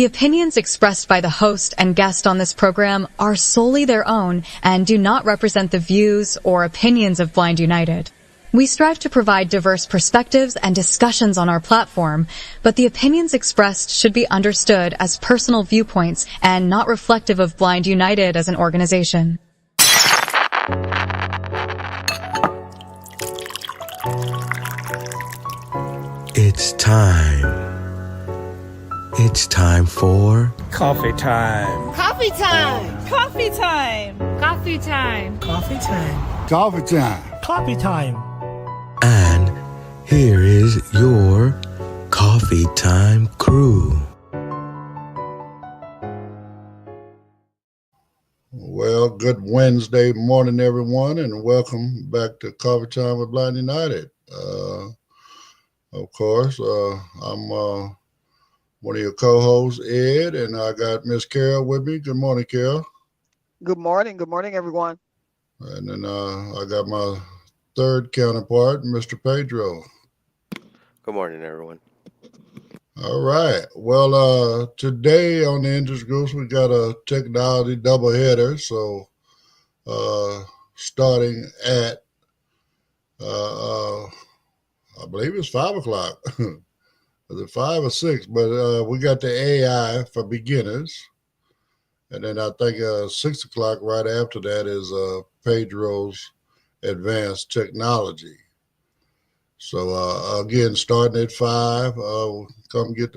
The opinions expressed by the host and guest on this program are solely their own and do not represent the views or opinions of Blind United. We strive to provide diverse perspectives and discussions on our platform, but the opinions expressed should be understood as personal viewpoints and not reflective of Blind United as an organization. It's time. It's time for coffee time. Coffee time. Coffee time. Coffee time. Coffee time. Coffee time. Coffee time. And here is your coffee time crew. Well, good Wednesday morning, everyone, and welcome back to Coffee Time with Blind United. Of course, I'm one of your co-hosts, Ed, and I got Miss Carol with me. Good morning, Carol. Good morning. Good morning, everyone. And then I got my third counterpart, Mr. Pedro. Good morning, everyone. All right. Well, today on the interest groups, we got a technology doubleheader. So starting at, I believe it's 5 o'clock. Is it 5 or 6? But we got the AI for beginners. And then I think 6 o'clock right after that is Pedro's advanced technology. So again, starting at 5, come get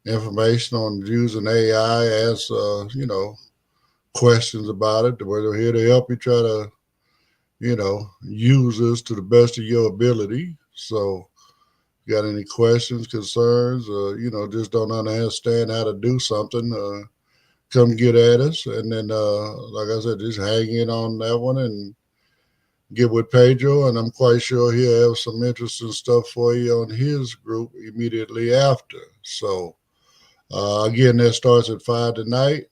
information on using AI, ask questions about it. We're here to help you try to use this to the best of your ability. So got any questions, concerns, just don't understand how to do something, come get at us. And then, like I said, just hang in on that one and get with Pedro. And I'm quite sure he'll have some interesting stuff for you on his group immediately after. So, again, that starts at 5 tonight.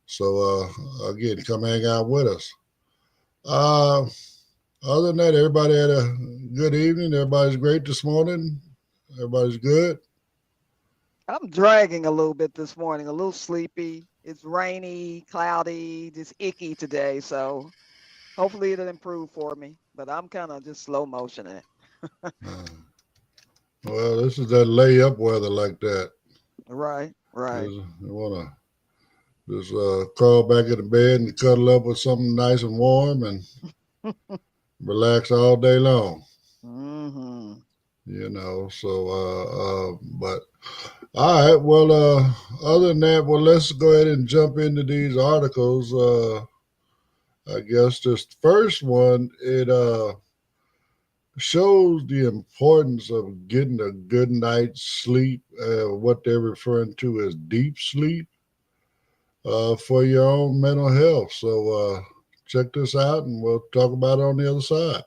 So, again, come hang out with us. Other than that, everybody had a good evening. Everybody's great this morning. Everybody's good. I'm dragging a little bit this morning, a little sleepy. It's rainy, cloudy, just icky today. So hopefully it'll improve for me. But I'm kind of just slow motioning it. Well, this is that layup weather like that. Right. You want to just crawl back in the bed and cuddle up with something nice and warm and relax all day long. Mm-hmm. But all right, well, other than that, well, let's go ahead and jump into these articles. I guess this first one, it shows the importance of getting a good night's sleep, what they're referring to as deep sleep, for your own mental health. So check this out, and we'll talk about it on the other side.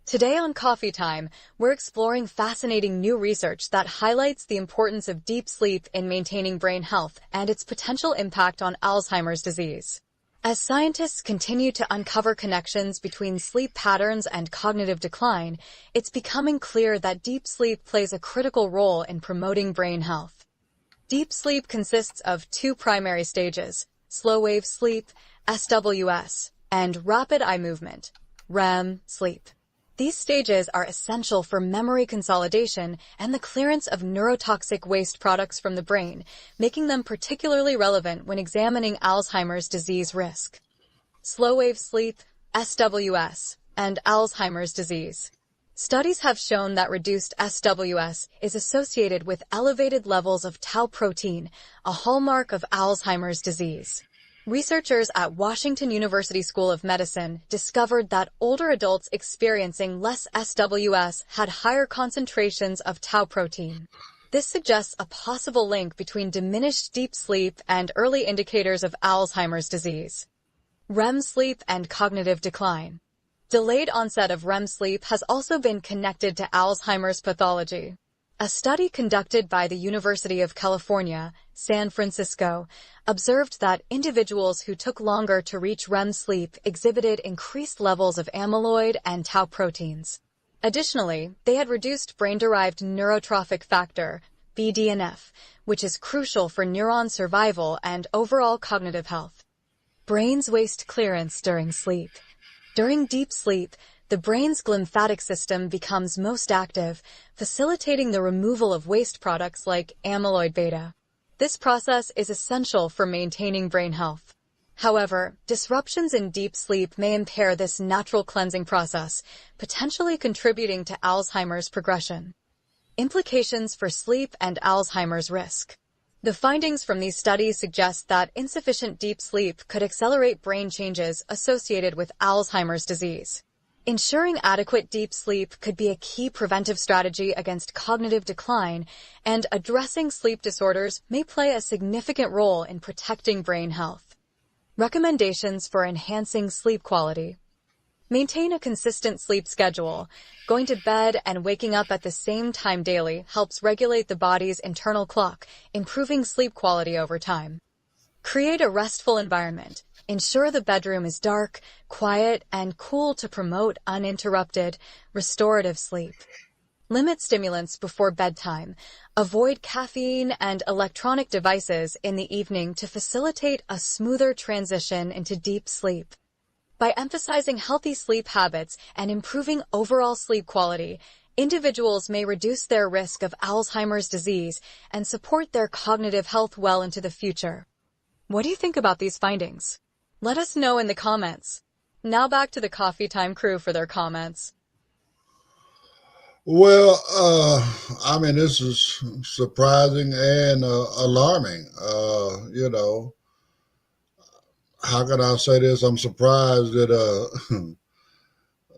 Today on Coffee Time, we're exploring fascinating new research that highlights the importance of deep sleep in maintaining brain health and its potential impact on Alzheimer's disease. As scientists continue to uncover connections between sleep patterns and cognitive decline, it's becoming clear that deep sleep plays a critical role in promoting brain health. Deep sleep consists of 2 primary stages: slow-wave sleep, SWS, and rapid eye movement, REM sleep. These stages are essential for memory consolidation and the clearance of neurotoxic waste products from the brain, making them particularly relevant when examining Alzheimer's disease risk. Slow-wave sleep, SWS, and Alzheimer's disease. Studies have shown that reduced SWS is associated with elevated levels of tau protein, a hallmark of Alzheimer's disease. Researchers at Washington University School of Medicine discovered that older adults experiencing less SWS had higher concentrations of tau protein. This suggests a possible link between diminished deep sleep and early indicators of Alzheimer's disease. REM sleep and cognitive decline. Delayed onset of REM sleep has also been connected to Alzheimer's pathology. A study conducted by the University of California, San Francisco, observed that individuals who took longer to reach REM sleep exhibited increased levels of amyloid and tau proteins. Additionally, they had reduced brain-derived neurotrophic factor, BDNF, which is crucial for neuron survival and overall cognitive health. Brain's waste clearance during sleep. During deep sleep, the brain's glymphatic system becomes most active, facilitating the removal of waste products like amyloid beta. This process is essential for maintaining brain health. However, disruptions in deep sleep may impair this natural cleansing process, potentially contributing to Alzheimer's progression. Implications for sleep and Alzheimer's risk. The findings from these studies suggest that insufficient deep sleep could accelerate brain changes associated with Alzheimer's disease. Ensuring adequate deep sleep could be a key preventive strategy against cognitive decline, and addressing sleep disorders may play a significant role in protecting brain health. Recommendations for enhancing sleep quality. Maintain a consistent sleep schedule. Going to bed and waking up at the same time daily helps regulate the body's internal clock, improving sleep quality over time. Create a restful environment. Ensure the bedroom is dark, quiet, and cool to promote uninterrupted, restorative sleep. Limit stimulants before bedtime. Avoid caffeine and electronic devices in the evening to facilitate a smoother transition into deep sleep. By emphasizing healthy sleep habits and improving overall sleep quality, individuals may reduce their risk of Alzheimer's disease and support their cognitive health well into the future. What do you think about these findings? Let us know in the comments. Now back to the Coffee Time crew for their comments. Well, I mean, this is surprising and alarming. How can I say this? I'm surprised that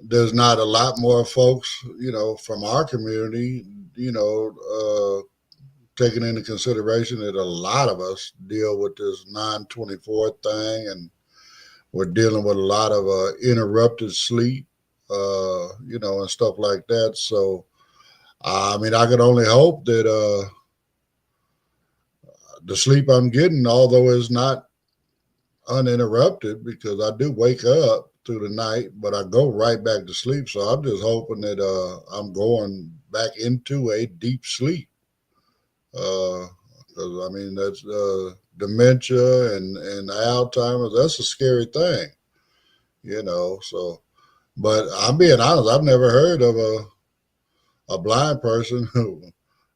there's not a lot more folks, from our community, taking into consideration that a lot of us deal with this 924 thing, and we're dealing with a lot of interrupted sleep, and stuff like that. So, I mean, I could only hope that the sleep I'm getting, although it's not uninterrupted, because I do wake up through the night, but I go right back to sleep. So I'm just hoping that I'm going back into a deep sleep. Because I mean, that's dementia and Alzheimer's. That's a scary thing, So, but I'm being honest. I've never heard of a blind person who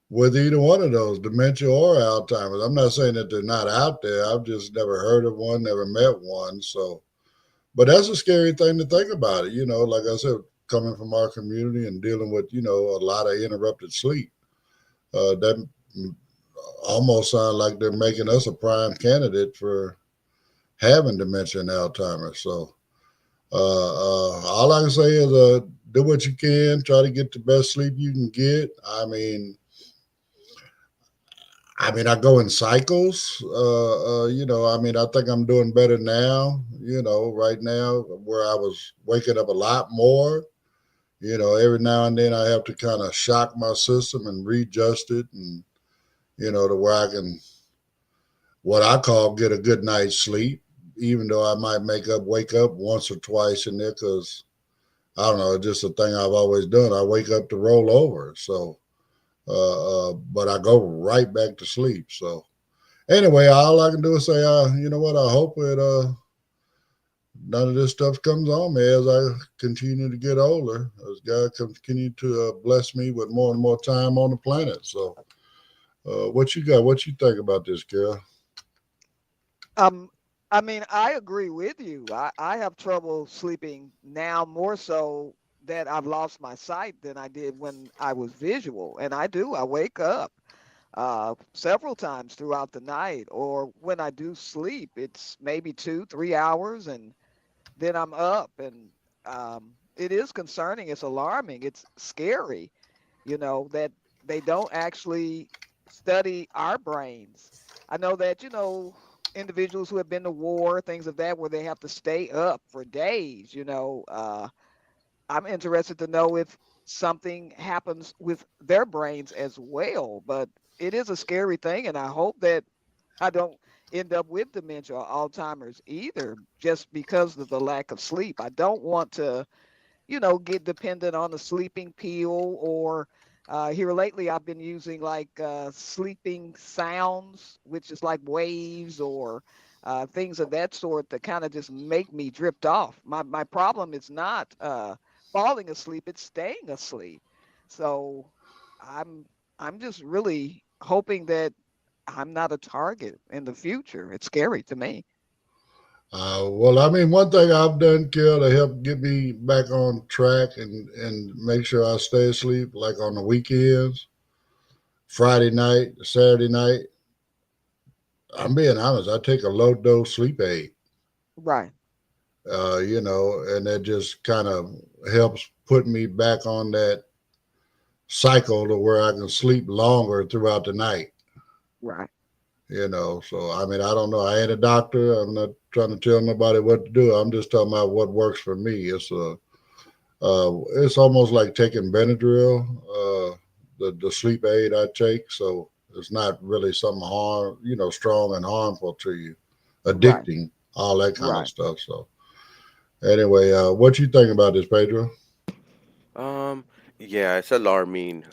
with either one of those, dementia or Alzheimer's. I'm not saying that they're not out there. I've just never heard of one, never met one. So, but that's a scary thing to think about it. Like I said, coming from our community and dealing with a lot of interrupted sleep. That almost sound like they're making us a prime candidate for having dementia and Alzheimer's. So all I can say is do what you can, try to get the best sleep you can get. I mean, I go in cycles. I think I'm doing better now, right now, where I was waking up a lot more. Every now and then I have to kind of shock my system and readjust it, and to where I can, what I call, get a good night's sleep, even though I might wake up once or twice in there, because I don't know, it's just a thing I've always done. I wake up to roll over. So, but I go right back to sleep. So anyway, all I can do is say, you know what? I hope that none of this stuff comes on me as I continue to get older, as God continue to bless me with more and more time on the planet. So, what you got? What you think about this, Carol? I mean, I agree with you. I have trouble sleeping now, more so that I've lost my sight than I did when I was visual. And I wake up several times throughout the night, or when I do sleep, it's maybe 2-3 hours, and then I'm up. And it is concerning. It's alarming. It's scary, that they don't actually study our brains. I know that, individuals who have been to war, things of that, where they have to stay up for days, I'm interested to know if something happens with their brains as well. But it is a scary thing, and I hope that I don't end up with dementia or Alzheimer's either, just because of the lack of sleep. I don't want to, get dependent on a sleeping pill or Here lately, I've been using like sleeping sounds, which is like waves or things of that sort that kind of just make me drift off. My problem is not falling asleep; it's staying asleep. So I'm I'm just really hoping that I'm not a target in the future. It's scary to me. Well, I mean, one thing I've done, Kel, to help get me back on track and make sure I stay asleep, like on the weekends, Friday night, Saturday night. I'm being honest. I take a low dose sleep aid, Right, and that just kind of helps put me back on that cycle to where I can sleep longer throughout the night. right, So I mean, I don't know. I ain't a doctor. I'm not trying to tell nobody what to do. I'm just talking about what works for me. It's almost like taking Benadryl, the sleep aid I take. So it's not really something strong and harmful to you, right, addicting, all that kind of right. stuff. So anyway, what you think about this, Pedro? Um, yeah, it's alarming.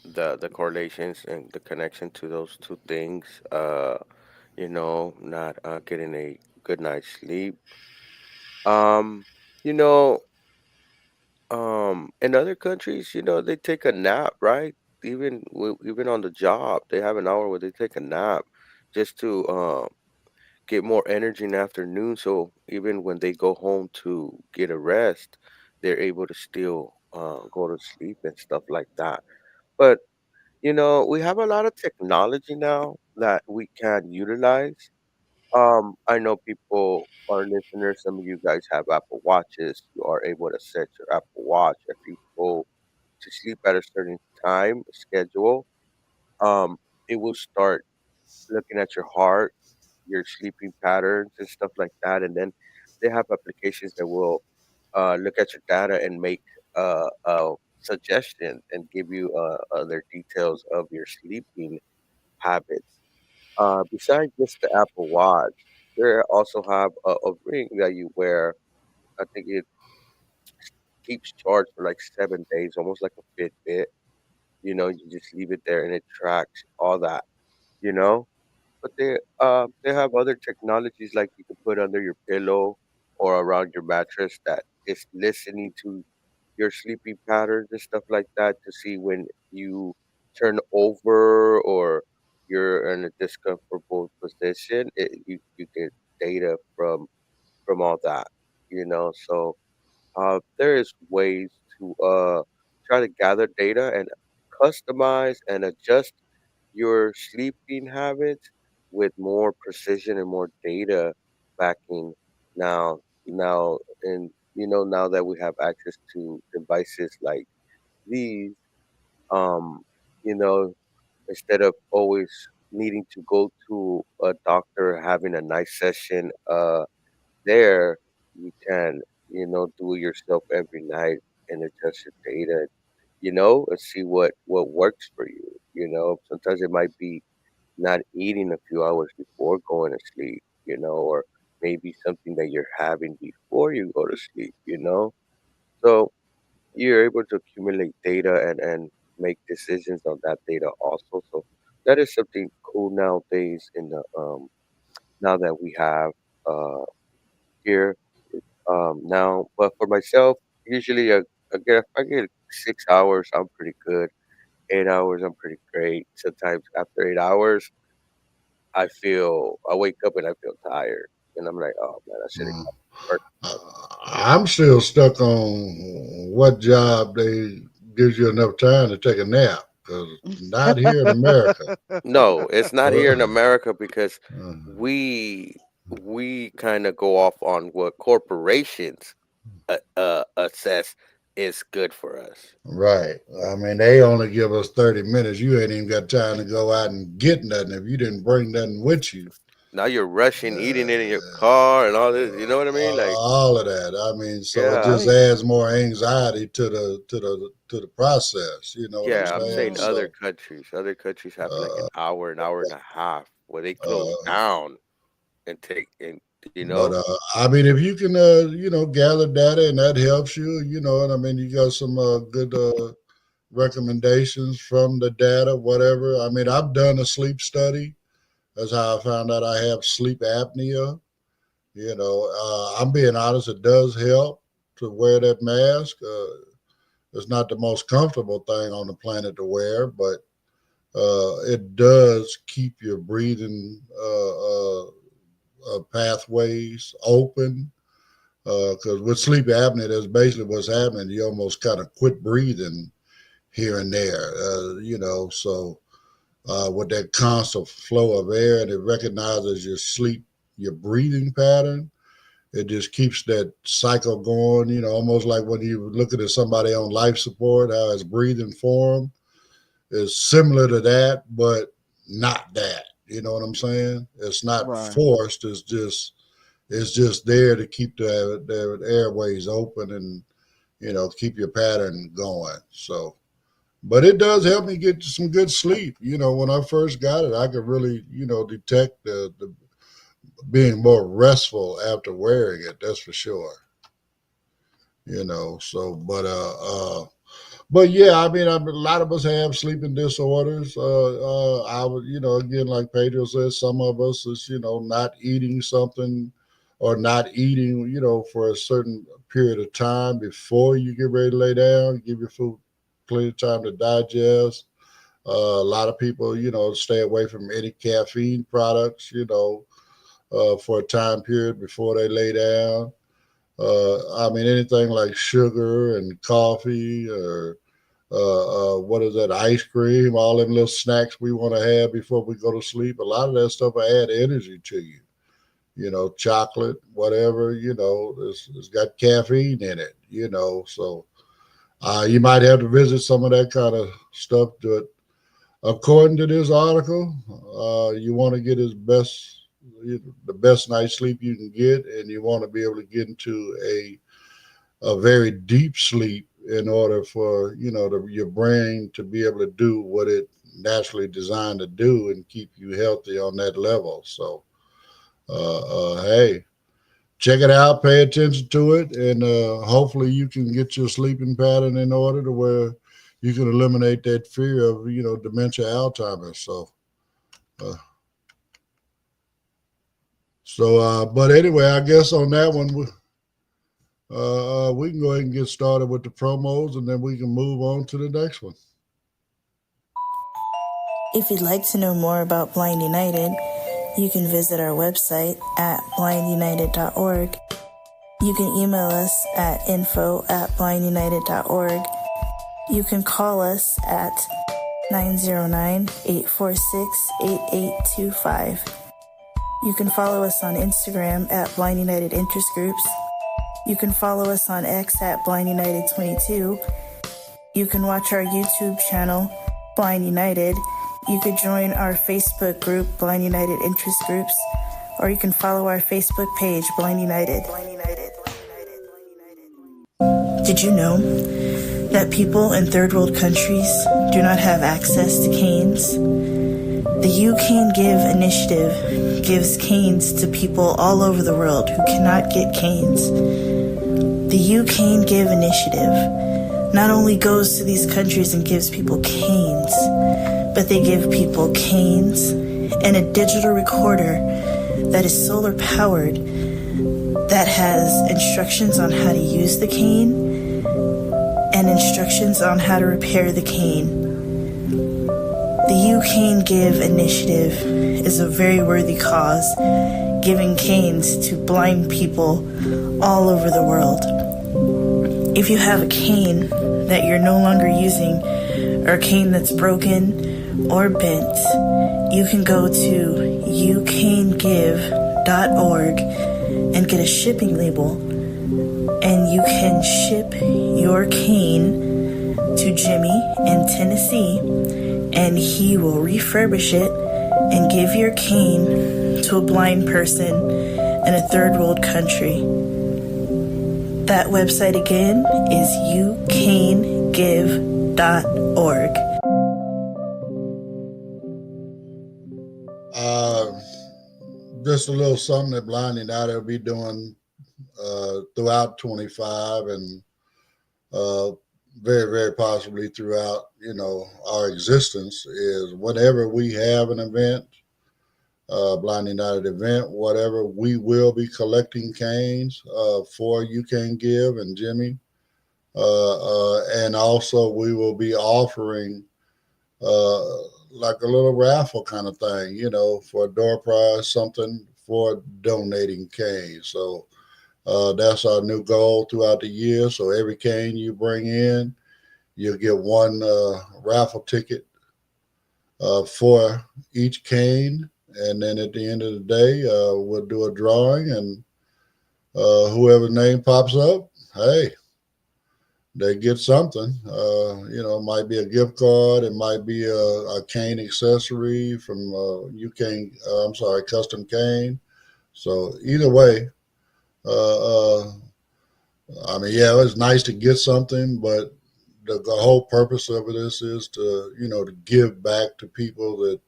The correlations and the connection to those two things. Not getting a good night's sleep. Um, you know, in other countries, they take a nap, right? Even on the job, they have an hour where they take a nap just to get more energy in the afternoon. So even when they go home to get a rest, they're able to still go to sleep and stuff like that. But we have a lot of technology now that we can utilize. I know people, our listeners, some of you guys have Apple Watches. You are able to set your Apple Watch if you go to sleep at a certain time schedule. Um, it will start looking at your heart, your sleeping patterns and stuff like that. And then they have applications that will look at your data and make suggestions and give you other details of your sleeping habits. Besides just the Apple Watch, they also have a ring that you wear. I think it keeps charged for like 7 days, almost like a Fitbit. You just leave it there and it tracks all that. You know, But they have other technologies like you can put under your pillow or around your mattress that is listening to your sleeping patterns and stuff like that to see when you turn over or you're in a discomfortable position. You get data from all that, So there is ways to try to gather data and customize and adjust your sleeping habits with more precision and more data backing now and now that we have access to devices like these um you know instead of always needing to go to a doctor having a nice session there you can do it yourself every night and adjust your data and see what works for you. Sometimes it might be not eating a few hours before going to sleep, or maybe something that you're having before you go to sleep. So you're able to accumulate data and make decisions on that data also. So that is something cool nowadays in the now that we have uh here now. But for myself, usually if I get 6 hours, I'm pretty good. 8 hours, I'm pretty great. Sometimes after 8 hours, I wake up and I feel tired, and I'm like, oh man, I should have Mm. worked. I'm still stuck on what job they gives you enough time to take a nap because not here in America. No, it's not here in Uh, America because uh, we kind of go off on what corporations assess is good for us. right. I mean, they only give us 30 minutes. You ain't even got time to go out and get nothing if you didn't bring nothing with you. Now you're rushing, eating it in your Uh, car and all this. You know what I mean? Like, all of that. I mean, so it yeah, just Right. adds more anxiety to the process. You know what I'm yeah. I'm saying? saying other Mm. So, countries. Other countries have like uh, an hour and a half where they close uh, down and take and but I mean, if you can, gather data and that helps you, and I mean, you got some good recommendations from the data, whatever. I mean, I've done a sleep study. That's how I found out I have sleep apnea. I'm being honest, it does help to wear that mask. It's not the most comfortable thing on the planet to wear, but it does keep your breathing pathways open. Because with sleep apnea, that's basically what's happening. You almost kind of quit breathing here and there, so with that constant flow of air, and it recognizes your breathing pattern. It just keeps that cycle going, almost like when you're looking at somebody on life support, how his breathing form is similar to that, but not that. You know what I'm saying? It's not Right. forced. It's just there to keep the airways open and, keep your pattern going. So, but it does help me get some good sleep. When I first got it, I could really, detect the being more restful after wearing it. That's for sure. So, but yeah, I mean, a lot of us have sleeping disorders. I would, again, like Pedro says, some of us is, not eating something or not eating, for a certain period of time before you get ready to lay down, give your food plenty of time to digest. A lot of people, stay away from any caffeine products, for a time period before they lay down. I mean, anything like sugar and coffee or what is that, ice cream, all them little snacks we want to have before we go to sleep. A lot of that stuff will add energy to you. Chocolate, whatever, it's got caffeine in it, so you might have to visit some of that kind of stuff. According to this article, you want to get the best night's sleep you can get, and you want to be able to get into a very deep sleep in order for your brain to be able to do what it naturally designed to do and keep you healthy on that level. So hey, check it out, pay attention to it, and hopefully you can get your sleeping pattern in order to where you can eliminate that fear of dementia, Alzheimer's. But anyway, I guess on that one we can go ahead and get started with the promos, and then we can move on to the next one. If you'd like to know more about Blind United, you can visit our website at blindunited.org. You can email us at info@blindunited.org. You can call us at 909-846-8825. You can follow us on Instagram at Blind United Interest Groups. You can follow us on X at Blind United 22. You can watch our YouTube channel, Blind United. You could join our Facebook group, Blind United Interest Groups, or you can follow our Facebook page, Blind United. Did you know that people in third world countries do not have access to canes? The You Can Give initiative gives canes to people all over the world who cannot get canes. The You Can Give initiative not only goes to these countries and gives people canes, but they give people canes and a digital recorder that is solar powered that has instructions on how to use the cane and instructions on how to repair the cane. The You Can Give initiative is a very worthy cause, giving canes to blind people all over the world. If you have a cane that you're no longer using, or a cane that's broken or bent, you can go to youcangive.org and get a shipping label, and you can ship your cane to Jimmy in Tennessee, and he will refurbish it and give your cane to a blind person in a third world country. That website again is youcangive.org. Just a little something that Blind United will be doing throughout 25, and very, very possibly throughout, our existence is whenever we have an event, Blind United event, whatever, we will be collecting canes for You Can Give and Jimmy. And also we will be offering like a little raffle kind of thing, for a door prize, something for donating canes. So that's our new goal throughout the year. So every cane you bring in, you'll get one raffle ticket for each cane. And then at the end of the day, we'll do a drawing, and whoever's name pops up, hey, they get something. It might be a gift card. It might be a cane accessory from Custom Cane. So either way, it's nice to get something, but the whole purpose of this is to, to give back to people that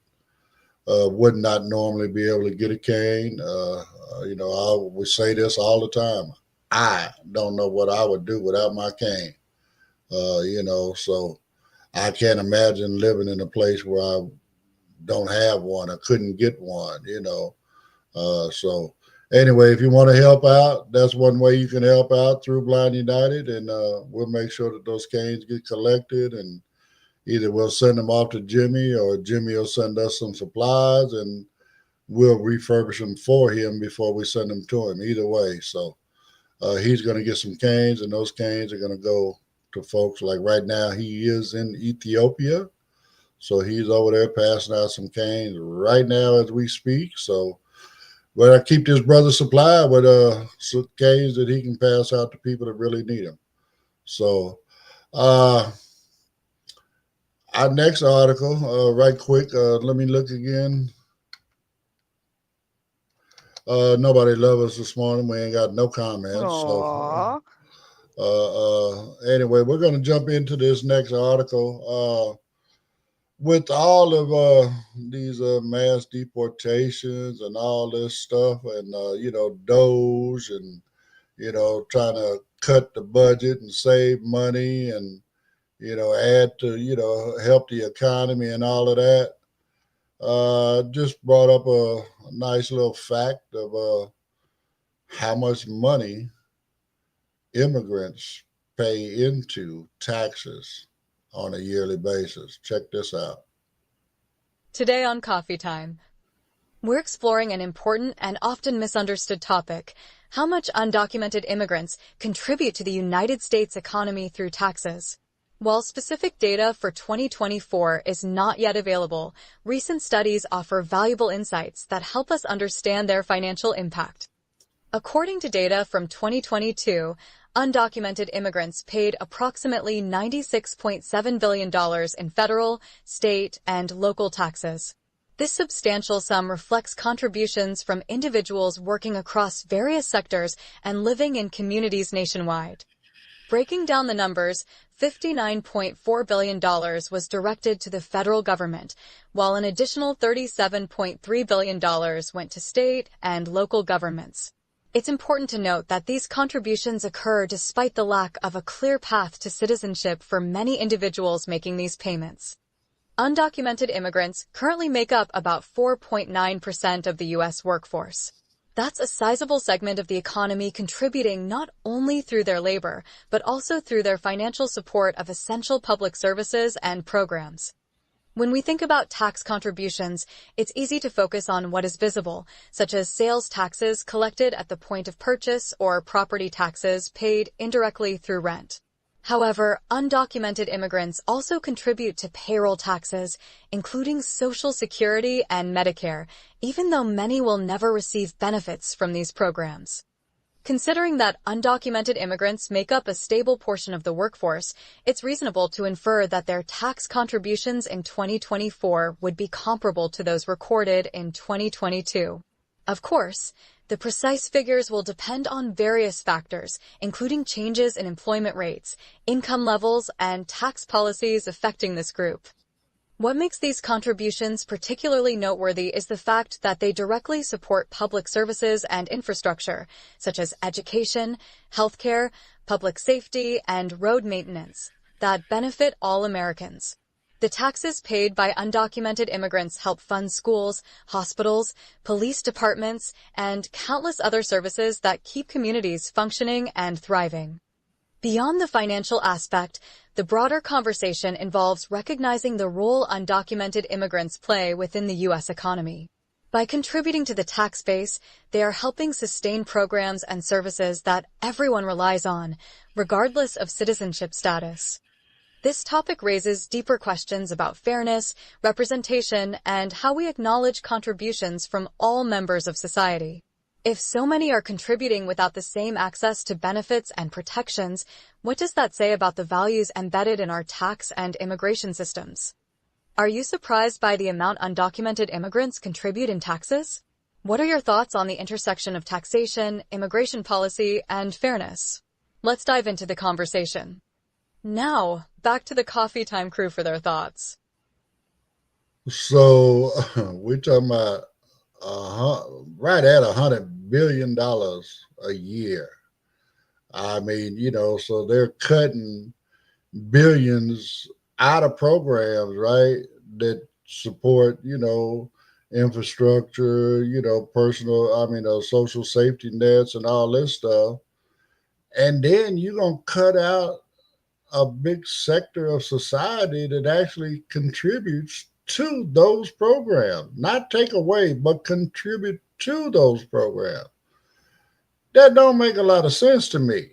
would not normally be able to get a cane. I would say this all the time. I don't know what I would do without my cane. So I can't imagine living in a place where I don't have one. I couldn't get one, So anyway, if you want to help out, that's one way you can help out through Blind United, and we'll make sure that those canes get collected, and either we'll send them off to Jimmy, or Jimmy will send us some supplies, and we'll refurbish them for him before we send them to him. Either way, so he's going to get some canes, and those canes are going to go to folks. Like right now, he is in Ethiopia, so he's over there passing out some canes right now as we speak. So, but I keep this brother supplied with some canes that he can pass out to people that really need them. So, our next article, right quick, let me look again. Nobody loved us this morning. We ain't got no comments. Aww. So, anyway, we're going to jump into this next article. With all of these mass deportations and all this stuff, and, Doge, and, trying to cut the budget and save money, and, add to, help the economy and all of that. Just brought up a nice little fact of how much money immigrants pay into taxes on a yearly basis. Check this out. Today on Coffee Time, we're exploring an important and often misunderstood topic: how much undocumented immigrants contribute to the United States economy through taxes. While specific data for 2024 is not yet available, recent studies offer valuable insights that help us understand their financial impact. According to data from 2022, undocumented immigrants paid approximately $96.7 billion in federal, state, and local taxes. This substantial sum reflects contributions from individuals working across various sectors and living in communities nationwide. Breaking down the numbers, $59.4 billion was directed to the federal government, while an additional $37.3 billion went to state and local governments. It's important to note that these contributions occur despite the lack of a clear path to citizenship for many individuals making these payments. Undocumented immigrants currently make up about 4.9% of the U.S. workforce. That's a sizable segment of the economy contributing not only through their labor, but also through their financial support of essential public services and programs. When we think about tax contributions, it's easy to focus on what is visible, such as sales taxes collected at the point of purchase or property taxes paid indirectly through rent. However, undocumented immigrants also contribute to payroll taxes, including Social Security and Medicare, even though many will never receive benefits from these programs. Considering that undocumented immigrants make up a stable portion of the workforce, it's reasonable to infer that their tax contributions in 2024 would be comparable to those recorded in 2022. Of course, the precise figures will depend on various factors, including changes in employment rates, income levels, and tax policies affecting this group. What makes these contributions particularly noteworthy is the fact that they directly support public services and infrastructure, such as education, healthcare, public safety, and road maintenance. that benefit all Americans. The taxes paid by undocumented immigrants help fund schools, hospitals, police departments, and countless other services that keep communities functioning and thriving. Beyond the financial aspect, the broader conversation involves recognizing the role undocumented immigrants play within the U.S. economy. By contributing to the tax base, they are helping sustain programs and services that everyone relies on, regardless of citizenship status. This topic raises deeper questions about fairness, representation, and how we acknowledge contributions from all members of society. If so many are contributing without the same access to benefits and protections, what does that say about the values embedded in our tax and immigration systems? Are you surprised by the amount undocumented immigrants contribute in taxes? What are your thoughts on the intersection of taxation, immigration policy, and fairness? Let's dive into the conversation. Now, back to the Coffee Time crew for their thoughts. So we're talking about right at $100 billion a year. I mean, so they're cutting billions out of programs, right, that support, infrastructure, social safety nets and all this stuff. And then you're going to cut out a big sector of society that actually contributes to those programs, not take away, but contribute to those programs. That don't make a lot of sense to me.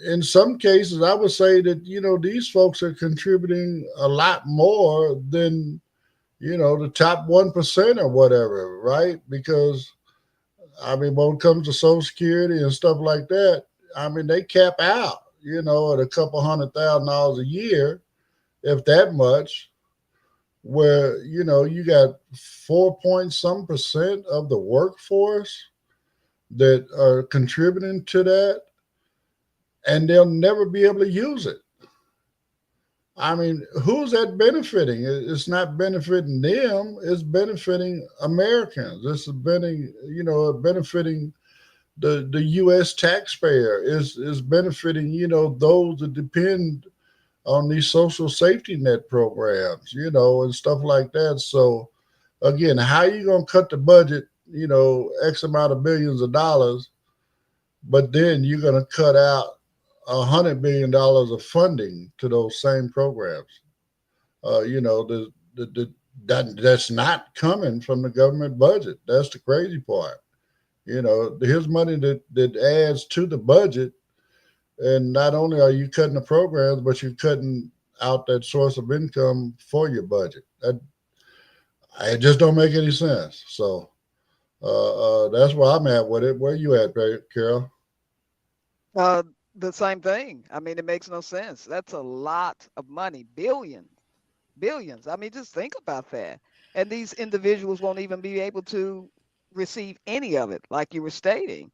In some cases, I would say that, these folks are contributing a lot more than, the top 1% or whatever, right? Because when it comes to Social Security and stuff like that, they cap out, at a couple $100,000 a year, if that much, where, you got 4% of the workforce that are contributing to that, and they'll never be able to use it. Who's that benefiting? It's not benefiting them. It's benefiting Americans. It's benefiting the U.S. taxpayer. Is benefiting, those that depend on these social safety net programs, and stuff like that. So, again, how are you going to cut the budget, X amount of billions of dollars, but then you're going to cut out $100 billion of funding to those same programs? That's not coming from the government budget. That's the crazy part. Here's money that adds to the budget, and not only are you cutting the programs, but you're cutting out that source of income for your budget. It just don't make any sense. So that's where I'm at with it. Where you at, Carol? The same thing. It makes no sense. That's a lot of money, billions. Just think about that. And these individuals won't even be able to receive any of it, like you were stating.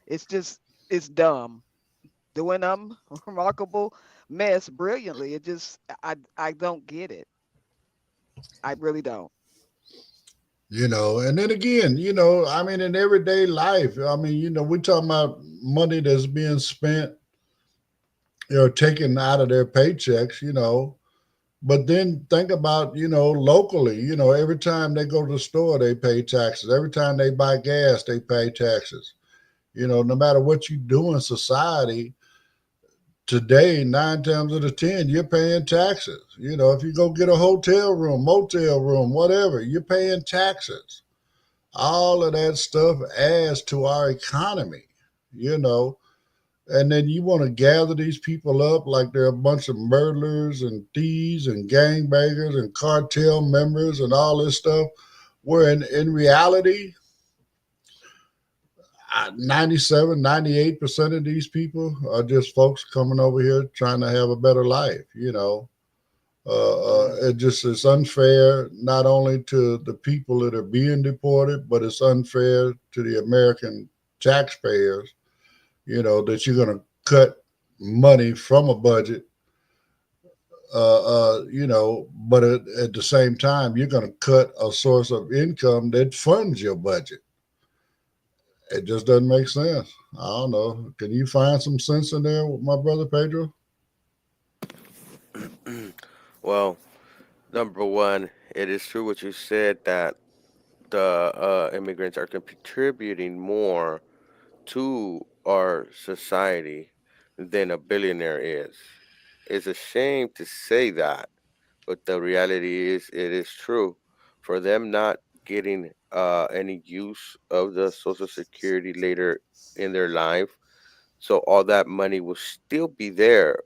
It's dumb. Doing remarkable mess brilliantly. I don't get it. I really don't. And then again, in everyday life, we're talking about money that's being spent, taken out of their paychecks, but then think about, locally, every time they go to the store, they pay taxes. Every time they buy gas, they pay taxes. No matter what you do in society, today, 9 times out of 10, you're paying taxes. If you go get a hotel room, motel room, whatever, you're paying taxes. All of that stuff adds to our economy, and then you want to gather these people up like they're a bunch of murderers and thieves and gangbangers and cartel members and all this stuff, where in reality, 97, 98% of these people are just folks coming over here trying to have a better life. It's unfair, not only to the people that are being deported, but it's unfair to the American taxpayers, that you're going to cut money from a budget, but at the same time, you're going to cut a source of income that funds your budget. It just doesn't make sense. I don't know. Can you find some sense in there, my brother Pedro? Well, number one, it is true what you said that the immigrants are contributing more to our society than a billionaire is. It's a shame to say that, but the reality is it is true. For them not getting any use of the Social Security later in their life, so all that money will still be there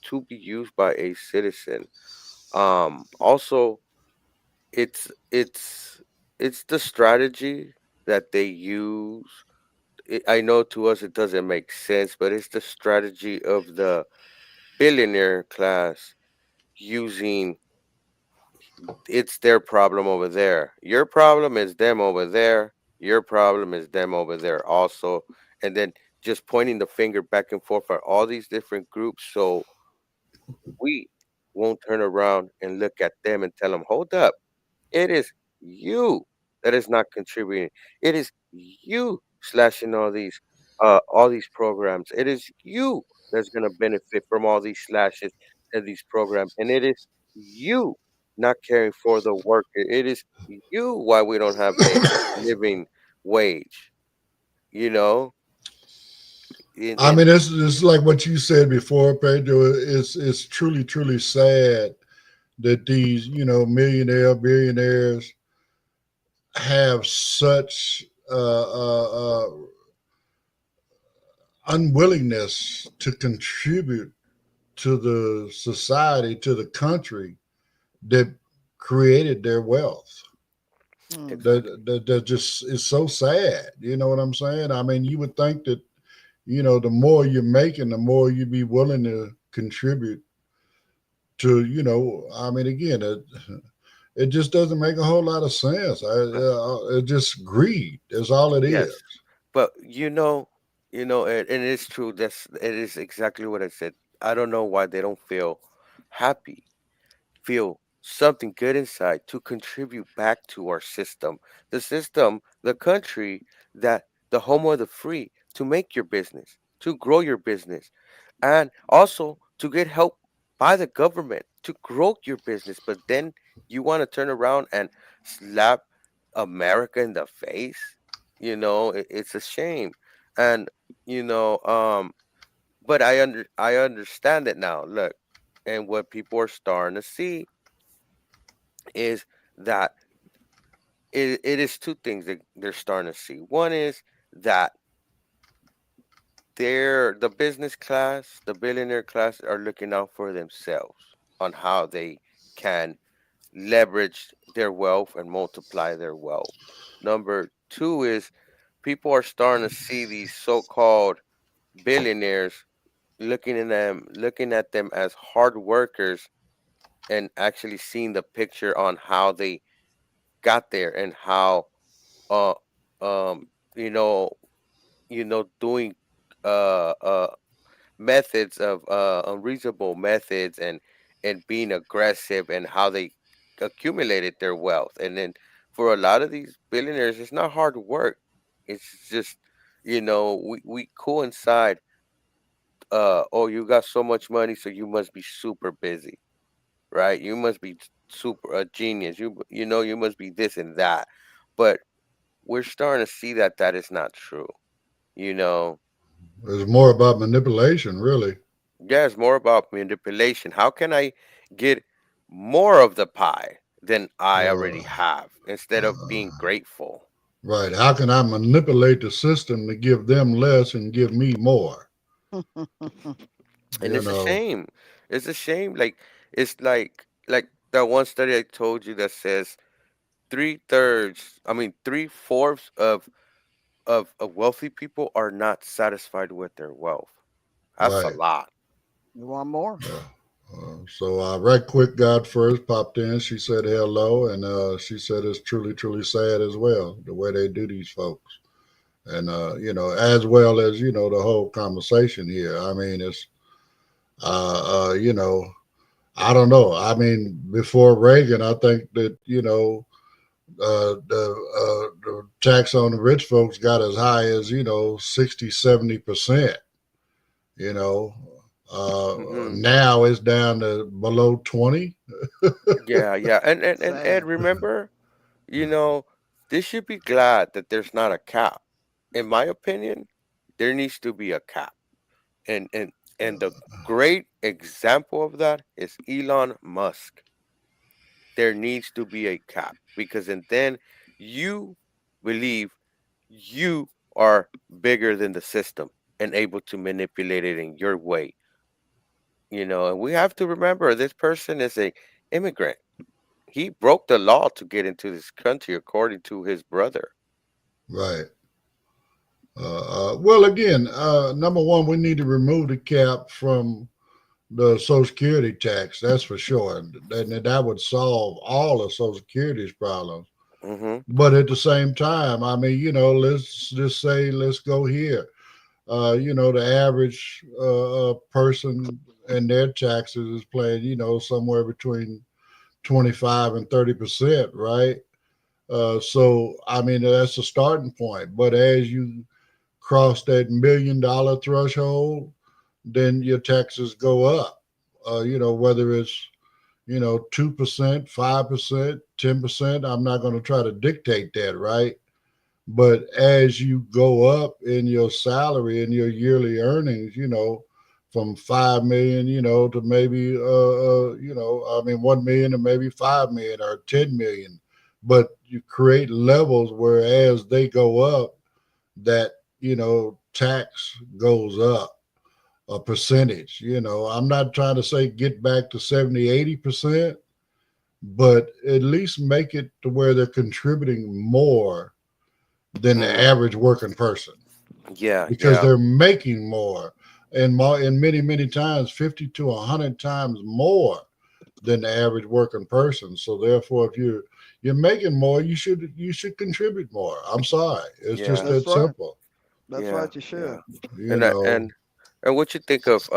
to be used by a citizen. Also, it's it's it's the strategy that they use. I know to us it doesn't make sense, but it's the strategy of the billionaire class using it's their problem over there. Your problem is them over there. Your problem is them over there also. And then just pointing the finger back and forth at all these different groups so we won't turn around and look at them and tell them, hold up. It is you that is not contributing. It is you slashing all these programs. It is you that's gonna benefit from all these slashes and these programs. And it is you not caring for the worker. It is you why we don't have a living wage, you know? I And mean, it's like what you said before, Pedro. It's truly, truly sad that these, billionaires have such unwillingness to contribute to the society, to the country that created their wealth. Hmm. exactly. That just is so sad. You know what I'm saying? I mean, you would think that the more you're making, the more you'd be willing to contribute to. I mean, again, it just doesn't make a whole lot of sense. It's just greed. That's all it is. Yes. But and it's true. It is exactly what I said. I don't know why they don't feel happy, feel something good inside to contribute back to our system, the country that the home of the free, to make your business, to grow your business, and also to get help by the government to grow your business. But then you want to turn around and slap America in the face. It's a shame. And you know, but I understand it now. Look, and what people are starting to see is that it is two things that they're starting to see. One is that the business class, the billionaire class, are looking out for themselves on how they can leverage their wealth and multiply their wealth. Number two is people are starting to see these so-called billionaires looking at them as hard workers and actually seeing the picture on how they got there and how uh um you know doing uh uh methods of unreasonable methods and being aggressive and how they accumulated their wealth. And then for a lot of these billionaires it's not hard work. It's just we coincide. Oh, you got so much money, so you must be super busy, right? You must be super a genius. You must be this and that. But we're starting to see that that is not true. You know, It's more about manipulation, really. yeah, it's more about manipulation. How can I get more of the pie than I Uh, already have instead of being grateful? right. How can I manipulate the system to give them less and give me more? And You it's a know, shame. It's a shame. It's like that one study I told you that says 3/3, I mean 3/4 of wealthy people are not satisfied with their wealth. That's a right. lot. You want more? Yeah. So right quick, God first popped in. She said hello, and she said it's truly, truly sad as well the way they do these folks, and as well as the whole conversation here. I mean, it's I don't know. I mean, before Reagan, I think that The tax on the rich folks got as high as 60, 70%. You know, Hmm. now it's down to below 20. Yeah, yeah. And Ed, Sad. remember, you know, they should be glad that there's not a cap. In my opinion, there needs to be a cap. And and the great example of that is Elon Musk. There needs to be a cap because and then you believe you are bigger than the system and able to manipulate it in your way. And we have to remember this person is a immigrant. He broke the law to get into this country according to his brother. Right. Well, again, number one, we need to remove the cap from the Social Security tax. That's for sure. That would solve all of Social Security's problems. Mhm. But at the same time, I mean, let's just say, let's go here. The average person and their taxes is paying, somewhere between 25 and 30%, right? So, I mean, that's a starting point. But as you cross that $1 million threshold, then your taxes go up. Whether it's 2%, 5%, 10%. I'm not going to try to dictate that, right? But as you go up in your salary and your yearly earnings, from 5 million, to maybe I mean 1 million to maybe 5 million or 10 million. But you create levels where as they go up, that tax goes up a percentage. I'm not trying to say get back to 70, 80%, but at least make it to where they're contributing more than the Mhm. average working person Yeah, because yeah. they're making more and many, many times 50 to 100 times more than the average working person. So therefore, if you're making more, you should contribute more. I'm sorry. It's just Yeah. That's that right. simple, That's Yeah. right. You Yeah. should. you And I- know. and what you think of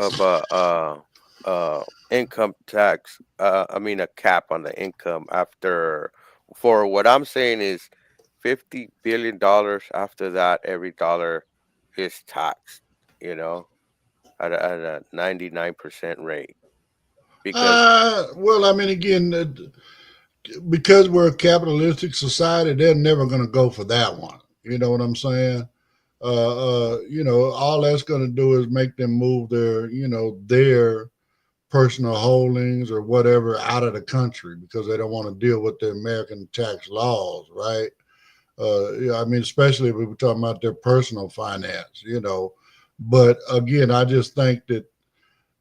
income tax? I mean a cap on the income after for what I'm saying is $50 billion. After that, every dollar is taxed. You know, at a 99% rate because. Well, I mean, again, because we're a capitalistic society, they're never going to go for that one. You know what I'm saying? All that's going to do is make them move their personal holdings or whatever out of the country because they don't want to deal with the American tax laws, right? Yeah, I mean, especially if we were talking about their personal finance. But again, I just think that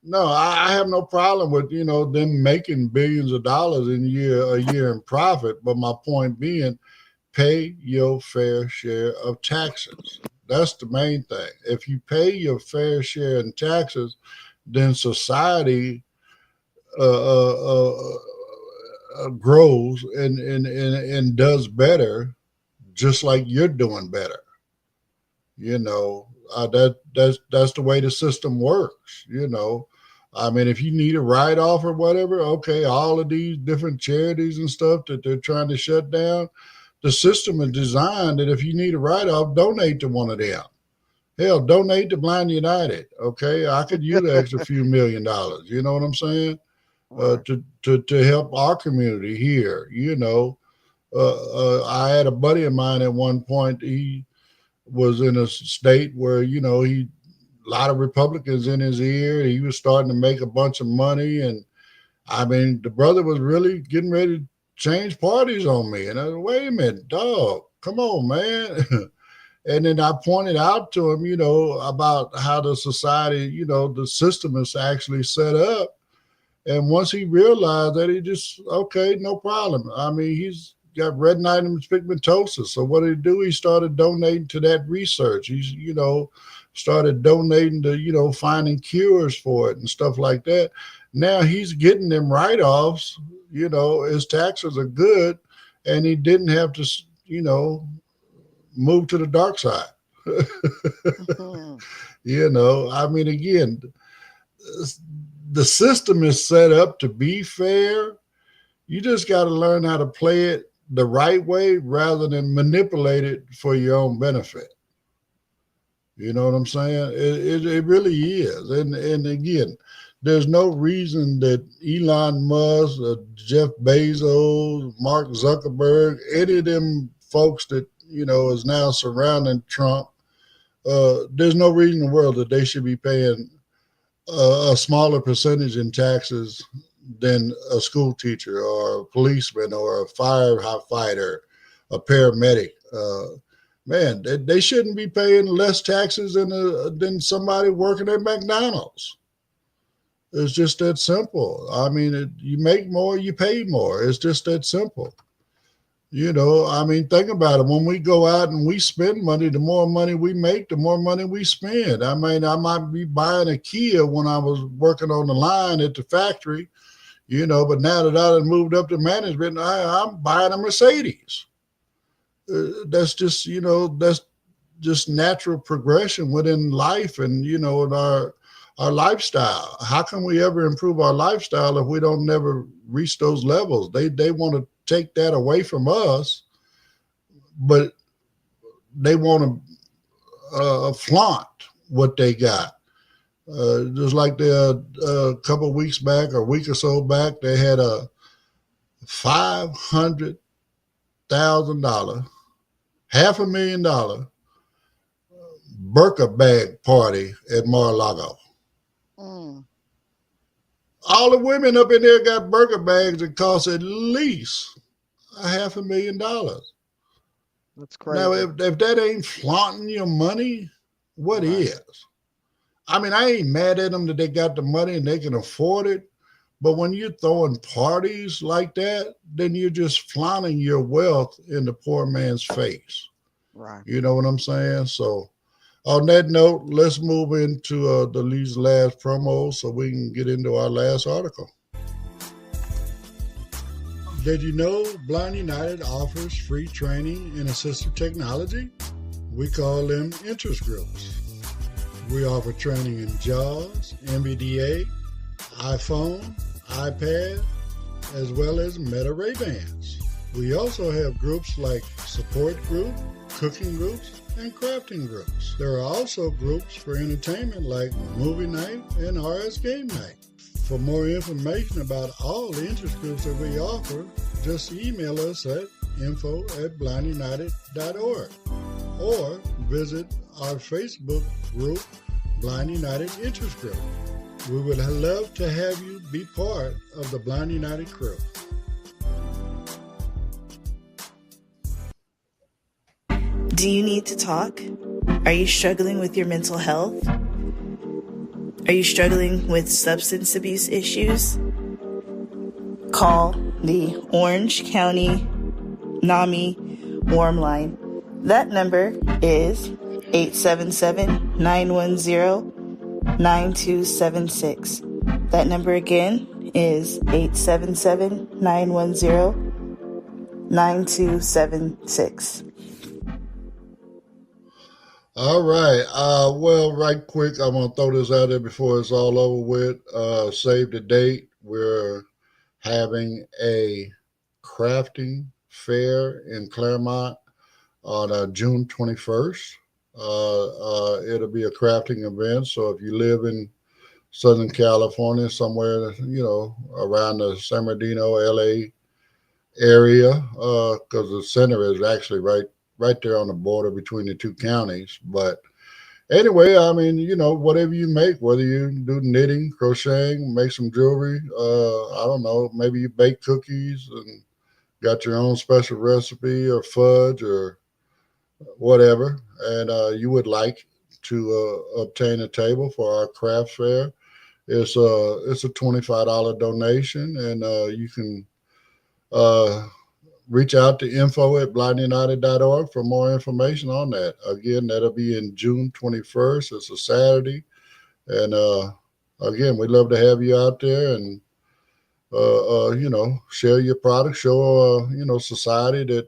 no, I have no problem with them making billions of dollars a year in profit. But my point being, pay your fair share of taxes. That's the main thing. If you pay your fair share in taxes, then society grows and does better, just like you're doing better. That's the way the system works. I mean, if you need a write off or whatever, okay, all of these different charities and stuff that they're trying to shut down, the system is designed that if you need a write off, donate to one of them. Hell, donate to Blind United. Okay, I could use the extra few $1 million. You know what I'm saying? Right. To help our community here. I had a buddy of mine at one point. He was in a state where he a lot of Republicans in his ear. He was starting to make a bunch of money, and I mean, the brother was really getting ready to change parties on me. And I said, "Wait a minute, dog, come on, man." And then I pointed out to him, about how the society, the system is actually set up. And once he realized that, he just, okay, no problem. I mean, he's got retinitis pigmentosis. So what did he do? He started donating to that research. He's, started donating to, finding cures for it and stuff like that. Now he's getting them write-offs. His taxes are good, and he didn't have to, move to the dark side. Mhm. I mean, again, the system is set up to be fair. You just got to learn how to play it the right way rather than manipulate it for your own benefit. You know what I'm saying? It really is. And again, there's no reason that Elon Musk, Jeff Bezos, Mark Zuckerberg, any of them folks that, is now surrounding Trump, there's no reason in the world that they should be paying a smaller percentage in taxes than a school teacher or a policeman or a firefighter, a paramedic. Man, they shouldn't be paying less taxes than somebody working at McDonald's. It's just that simple. I mean, you make more, you pay more. It's just that simple. Think about it. When we go out and we spend money, the more money we make, the more money we spend. I might be buying a Kia when I was working on the line at the factory, but now that I moved up to management, I'm buying a Mercedes. That's just, that's just natural progression within life and, in our lifestyle. How can we ever improve our lifestyle if we don't never reach those levels? They want to take that away from us, but they want to flaunt what they got. Just like a couple of weeks back, or a week or so back, they had a $500,000, $500,000 burqa bag party at Mar-a-Lago. All the women up in there got burqa bags that cost at least $500,000. That's crazy. Now, if that ain't flaunting your money, what is? I ain't mad at them that they got the money and they can afford it. But when you're throwing parties like that, then you're just flaunting your wealth in the poor man's face. Right. You know what I'm saying? So on that note, let's move into these last promos so we can get into our last article. Did you know Blind United offers free training in assistive technology? We call them interest groups. We offer training in JAWS, NVDA, iPhone, iPad, as well as Meta Ray-Bans. We also have groups like support group, cooking groups, and crafting groups. There are also groups for entertainment like movie night and RS game night. For more information about all the interest groups that we offer, just email us at info@blindunited.org or visit our Facebook group, Blind United Interest Group. We would love to have you be part of the Blind United crew. Do you need to talk? Are you struggling with your mental health? Are you struggling with substance abuse issues? Call the Orange County NAMI Warm Line. That number is 877-910-9276. That number again is 877-910-9276. All right. Well, right quick, I'm going to throw this out there before it's all over with. Save the date. We're having a crafting fair in Claremont on June 21st. It'll be a crafting event. So if you live in Southern California, somewhere, around the San Bernardino, LA area, because the center is actually right there on the border between the two counties. But anyway, whatever you make, whether you do knitting, crocheting, make some jewelry, I don't know, maybe you bake cookies and got your own special recipe or fudge or whatever, and you would like to obtain a table for our craft fair. It's a $25 donation, and you can reach out to info@blindunited.org for more information on that. Again, that'll be in June 21st. It's a Saturday. And again, we'd love to have you out there and, share your product, show, society that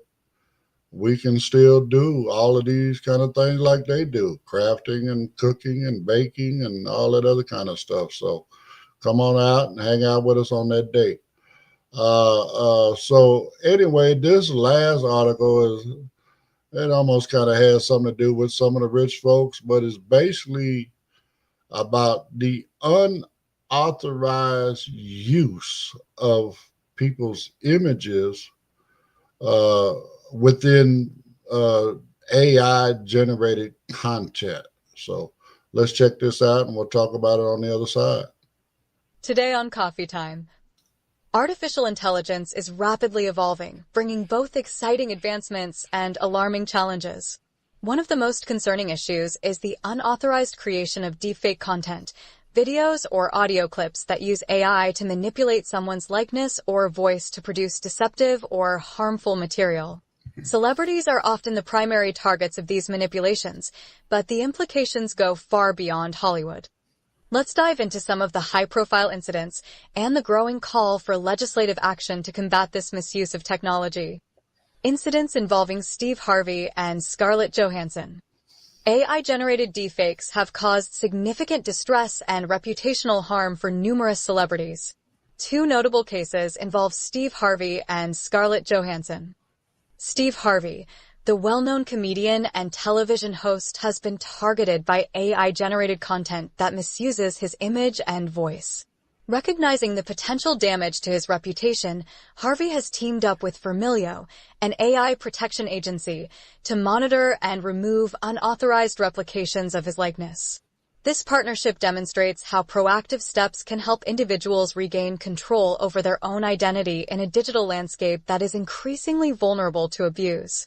we can still do all of these kind of things like they do, crafting and cooking and baking and all that other kind of stuff. So come on out and hang out with us on that date. So anyway, this last article is it almost kind of has something to do with some of the rich folks, but it's basically about the unauthorized use of people's images uh, within AI generated content. So let's check this out and we'll talk about it on the other side. Today on Coffee Time, artificial intelligence is rapidly evolving, bringing both exciting advancements and alarming challenges. One of the most concerning issues is the unauthorized creation of deepfake content, videos or audio clips that use AI to manipulate someone's likeness or voice to produce deceptive or harmful material. Celebrities are often the primary targets of these manipulations, but the implications go far beyond Hollywood. Let's dive into some of the high-profile incidents and the growing call for legislative action to combat this misuse of technology. Incidents involving Steve Harvey and Scarlett Johansson. AI-generated deepfakes have caused significant distress and reputational harm for numerous celebrities. Two notable cases involve Steve Harvey and Scarlett Johansson. Steve Harvey, the well-known comedian and television host, has been targeted by AI-generated content that misuses his image and voice. Recognizing the potential damage to his reputation, Harvey has teamed up with Vermilio, an AI protection agency, to monitor and remove unauthorized replications of his likeness. This partnership demonstrates how proactive steps can help individuals regain control over their own identity in a digital landscape that is increasingly vulnerable to abuse.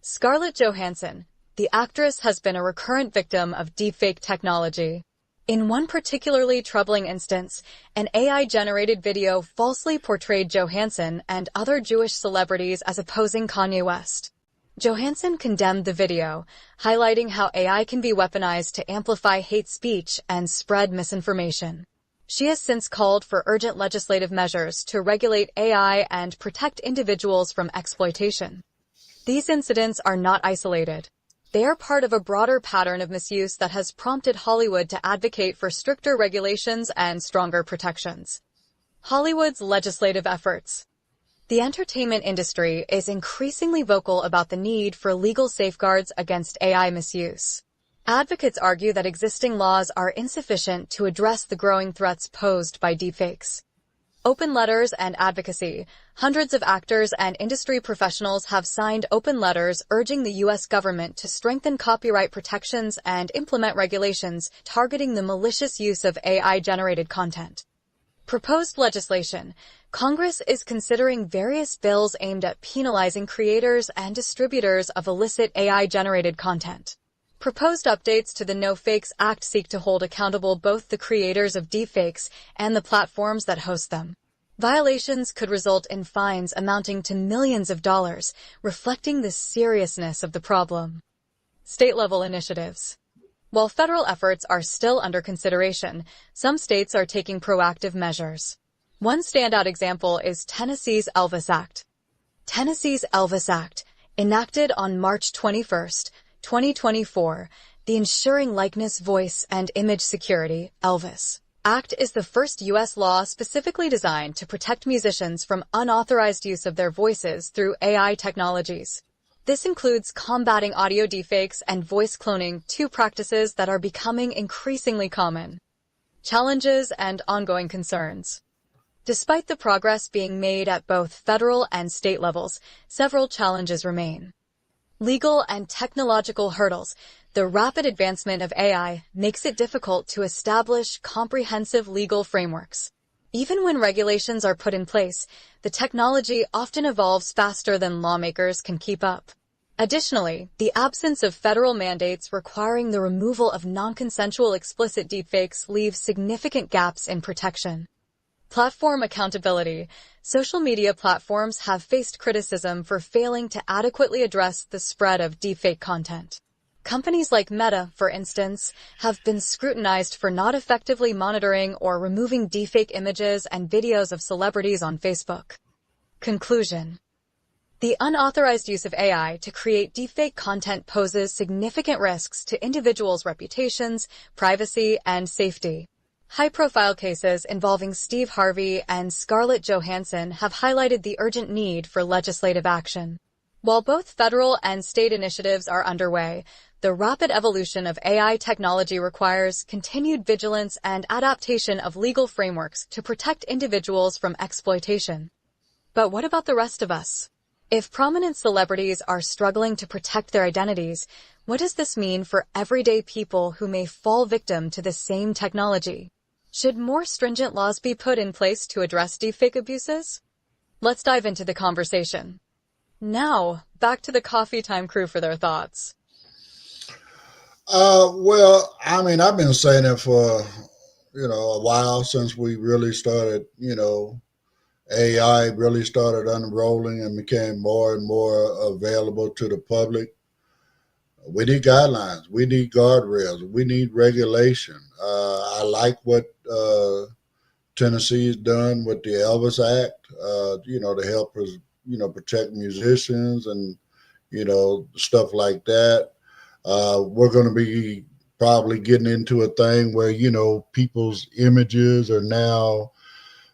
Scarlett Johansson, the actress, has been a recurrent victim of deepfake technology. In one particularly troubling instance, an AI-generated video falsely portrayed Johansson and other Jewish celebrities as opposing Kanye West. Johansson condemned the video, highlighting how AI can be weaponized to amplify hate speech and spread misinformation. She has since called for urgent legislative measures to regulate AI and protect individuals from exploitation. These incidents are not isolated. They are part of a broader pattern of misuse that has prompted Hollywood to advocate for stricter regulations and stronger protections. Hollywood's legislative efforts. The entertainment industry is increasingly vocal about the need for legal safeguards against AI misuse. Advocates argue that existing laws are insufficient to address the growing threats posed by deepfakes. Open letters and advocacy. Hundreds of actors and industry professionals have signed open letters urging the U.S. government to strengthen copyright protections and implement regulations targeting the malicious use of AI-generated content. Proposed legislation. Congress is considering various bills aimed at penalizing creators and distributors of illicit AI-generated content. Proposed updates to the No Fakes Act seek to hold accountable both the creators of deepfakes and the platforms that host them. Violations could result in fines amounting to millions of dollars, reflecting the seriousness of the problem. State-level initiatives. While federal efforts are still under consideration, some states are taking proactive measures. One standout example is Tennessee's Elvis Act. Tennessee's Elvis Act, enacted on March 21, 2024, the Ensuring Likeness, Voice, and Image Security, Elvis Act, is the first U.S. law specifically designed to protect musicians from unauthorized use of their voices through AI technologies. This includes combating audio deepfakes and voice cloning, two practices that are becoming increasingly common. Challenges and ongoing concerns. Despite the progress being made at both federal and state levels, several challenges remain. Legal and technological hurdles. The rapid advancement of AI makes it difficult to establish comprehensive legal frameworks. Even when regulations are put in place, the technology often evolves faster than lawmakers can keep up. Additionally, the absence of federal mandates requiring the removal of non-consensual explicit deepfakes leaves significant gaps in protection. Platform accountability. Social media platforms have faced criticism for failing to adequately address the spread of deepfake content. Companies like Meta, for instance, have been scrutinized for not effectively monitoring or removing deepfake images and videos of celebrities on Facebook. Conclusion. The unauthorized use of AI to create deepfake content poses significant risks to individuals' reputations, privacy, and safety. High-profile cases involving Steve Harvey and Scarlett Johansson have highlighted the urgent need for legislative action. While both federal and state initiatives are underway, the rapid evolution of AI technology requires continued vigilance and adaptation of legal frameworks to protect individuals from exploitation. But what about the rest of us? If prominent celebrities are struggling to protect their identities, what does this mean for everyday people who may fall victim to the same technology? Should more stringent laws be put in place to address deepfake abuses? Let's dive into the conversation. Now, back to the Coffee Time crew for their thoughts. Well, I mean, I've been saying it for, a while since we really started, AI really started unrolling and became more and more available to the public. We need guidelines. We need guardrails. We need regulation. I like what Tennessee's done with the Elvis Act, to help us, protect musicians and, stuff like that. We're going to be probably getting into a thing where, people's images are now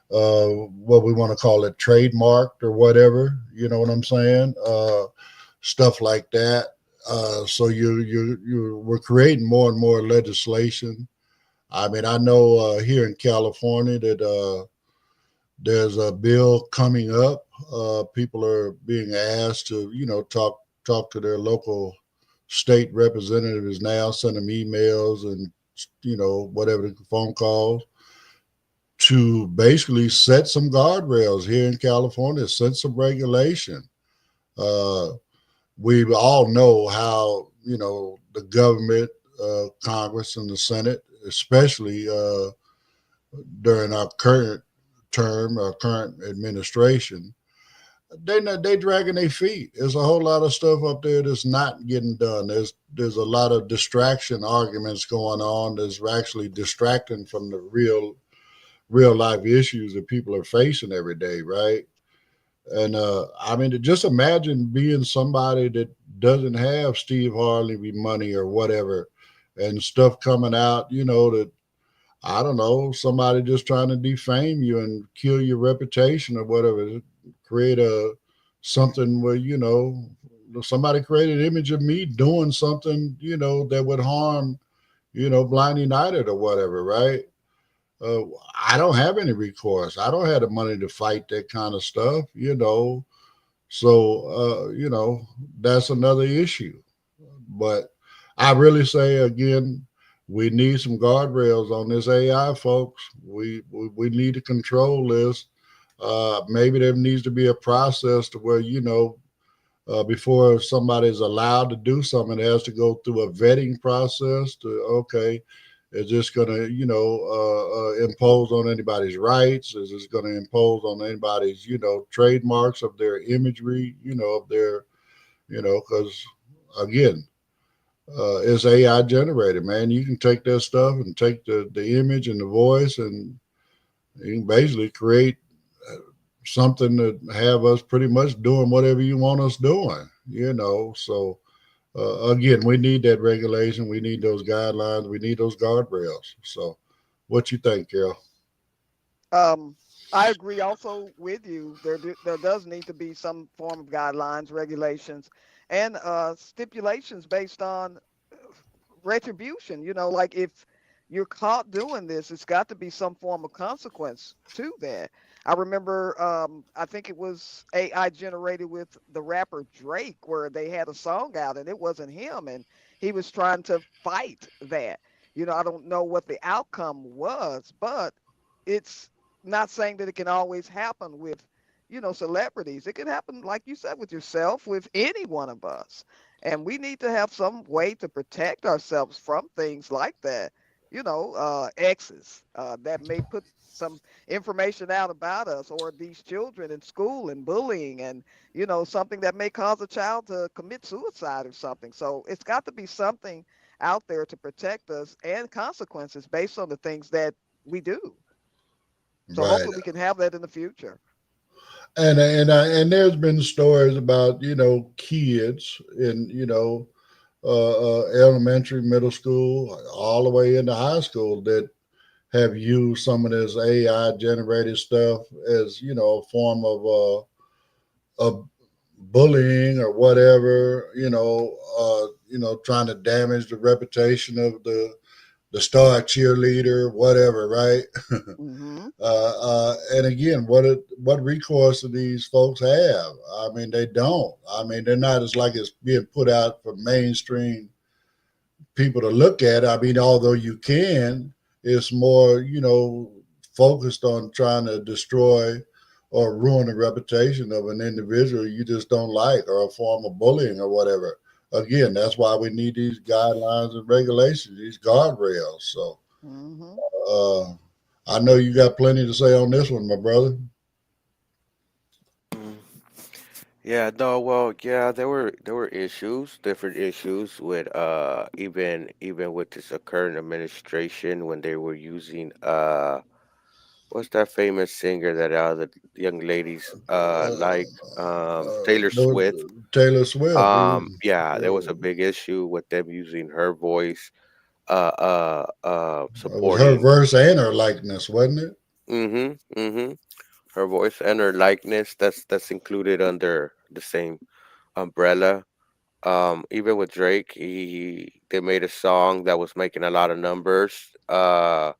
what we want to call it trademarked or whatever, you know what I'm saying? Stuff like that. So we're creating more and more legislation. I mean, I know here in California that there's a bill coming up. People are being asked to, talk to their local state representatives now, send them emails and, whatever, phone calls to basically set some guardrails here in California, set some regulation. We all know how, the government, Congress and the Senate, especially during our current term, our current administration, they dragging their feet. There's a whole lot of stuff up there that's not getting done. There's a lot of distraction arguments going on that's actually distracting from the real life issues that people are facing every day, right? And I mean, just imagine being somebody that doesn't have Steve Harvey money or whatever, and stuff coming out, that I don't know, somebody just trying to defame you and kill your reputation or whatever, create something where, somebody created an image of me doing something, that would harm, Blind United or whatever, right? I don't have any recourse. I don't have the money to fight that kind of stuff, So, that's another issue. But I really say, again, we need some guardrails on this AI, folks. We need to control this. Maybe there needs to be a process to where, before somebody is allowed to do something, it has to go through a vetting process to, okay, is this going to, impose on anybody's rights? Is this going to impose on anybody's, trademarks of their imagery, of their, because again, it's AI generated, man. You can take that stuff and take the image and the voice, and you can basically create something that have us pretty much doing whatever you want us doing, So again, we need that regulation. We need those guidelines. We need those guardrails. So what you think, Carol? I agree also with you. There does need to be some form of guidelines, regulations, and stipulations based on retribution. Like if you're caught doing this, it's got to be some form of consequence to that. I remember, I think it was AI generated with the rapper Drake, where they had a song out and it wasn't him, and he was trying to fight that. I don't know what the outcome was, but it's not saying that it can always happen with, celebrities. It can happen, like you said, with yourself, with any one of us. And we need to have some way to protect ourselves from things like that. Exes that may put some information out about us, or these children in school and bullying, and something that may cause a child to commit suicide or something. So it's got to be something out there to protect us, and consequences based on the things that we do. So Right. hopefully we can have that in the future. And there's been stories about kids in elementary, middle school, all the way into high school that have used some of this AI generated stuff as, a form of bullying or whatever, trying to damage the reputation of the star cheerleader, whatever, right? Mm-hmm. And again, what recourse do these folks have? I mean, they don't. I mean, they're not as like it's being put out for mainstream people to look at. I mean, although you can, it's more, focused on trying to destroy or ruin the reputation of an individual you just don't like, or a form of bullying or whatever. Again, that's why we need these guidelines and regulations, these guardrails. So Mm-hmm. uh, I know you got plenty to say on this one, my brother. Mm. Yeah, no, well, yeah, there were issues, different issues with even with this current administration when they were using what's that famous singer that the young ladies like Taylor Swift. Taylor Swift, Yeah, there was a big issue with them using her voice it was her supporting verse and her likeness, wasn't it? mm-hmm. Her voice and her likeness, that's included under the same umbrella. Even with Drake, they made a song that was making a lot of numbers, and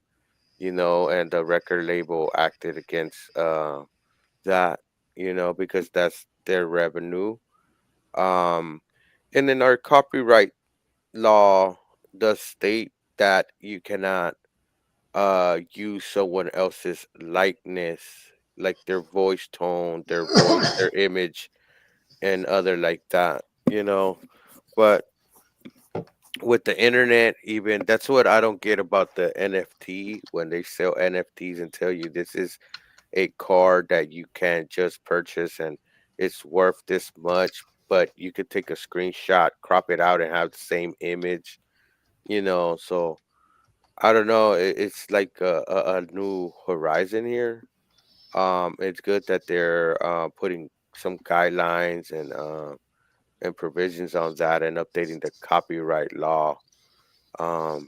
the record label acted against that, because that's their revenue. Um, and then our copyright law does state that you cannot use someone else's likeness, like their voice tone, their voice, their image, and other like that, But with the internet, even that's what I don't get about the NFT when they sell NFTs and tell you this is a card that you can't just purchase and it's worth this much, but you could take a screenshot, crop it out, and have the same image. So I don't know. It's like a new horizon here. It's good that they're putting some guidelines and provisions on that and updating the copyright law.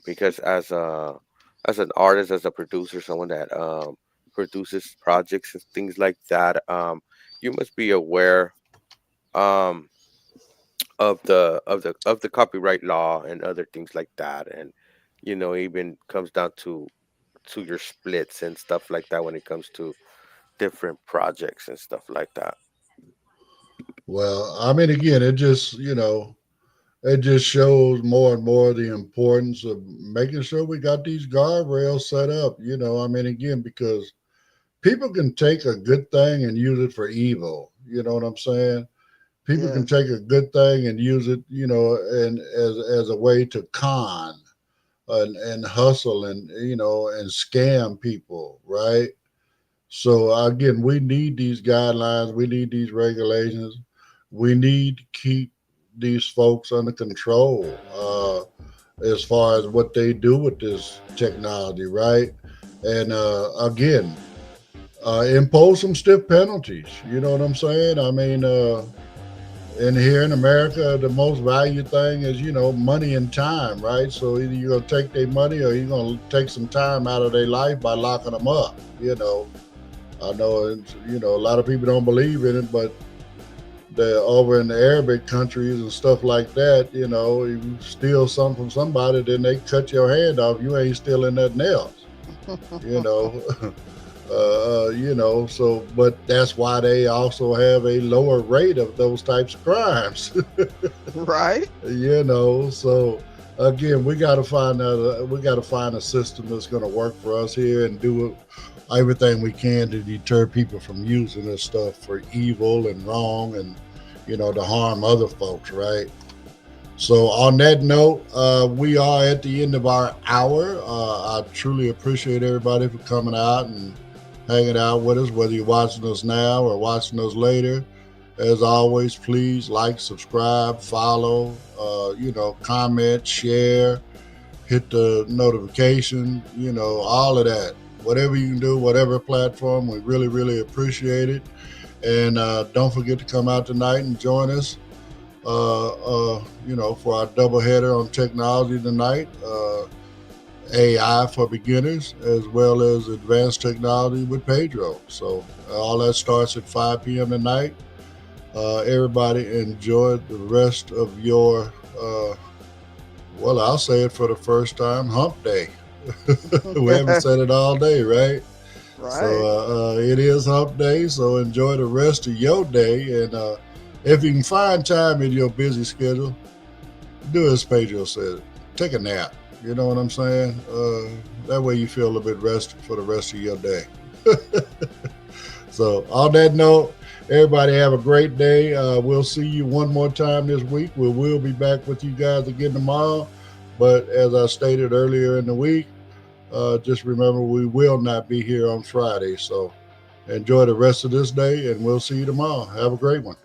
Because as an artist, as a producer, someone that produces projects and things like that, you must be aware um of the copyright law and other things like that, and even comes down to your splits and stuff like that when it comes to different projects and stuff like that. Well, I mean, again, it just shows more and more the importance of making sure we got these guardrails set up. I mean, again, because people can take a good thing and use it for evil. You know what I'm saying? People can Yes. take a good thing and use it, and as a way to con and hustle and and scam people, right? So again, we need these guidelines, we need these regulations, we need to keep these folks under control as far as what they do with this technology, right? And again, impose some stiff penalties. You know what I'm saying? I mean, and here in America, the most valued thing is, money and time, right? So either you're gonna take their money or you're gonna take some time out of their life by locking them up. I know, a lot of people don't believe in it, but over in the Arabic countries and stuff like that, if you steal something from somebody, then they cut your hand off. You ain't stealing nothing else, you know. So, but that's why they also have a lower rate of those types of crimes. Right. So again, we got to find a system that's going to work for us here and do everything we can to deter people from using this stuff for evil and wrong and to harm other folks, right? So on that note, we are at the end of our hour. I truly appreciate everybody for coming out and hanging out with us, whether you're watching us now or watching us later. As always, please like, subscribe, follow, comment, share, hit the notification, all of that. Whatever you can do, whatever platform, we really, really appreciate it. And don't forget to come out tonight and join us, for our doubleheader on technology tonight. AI for beginners, as well as advanced technology with Pedro. So all that starts at 5 p.m. tonight. Everybody enjoy the rest of your, well, I'll say it for the first time, hump day. We haven't said it all day, right? Right. So it is hump day, so enjoy the rest of your day. And if you can find time in your busy schedule, do as Pedro said, take a nap. You know what I'm saying? That way you feel a bit rested for the rest of your day. So on that note, everybody have a great day. We'll see you one more time this week. We will be back with you guys again tomorrow. But as I stated earlier in the week, just remember we will not be here on Friday. So enjoy the rest of this day, and we'll see you tomorrow. Have a great one.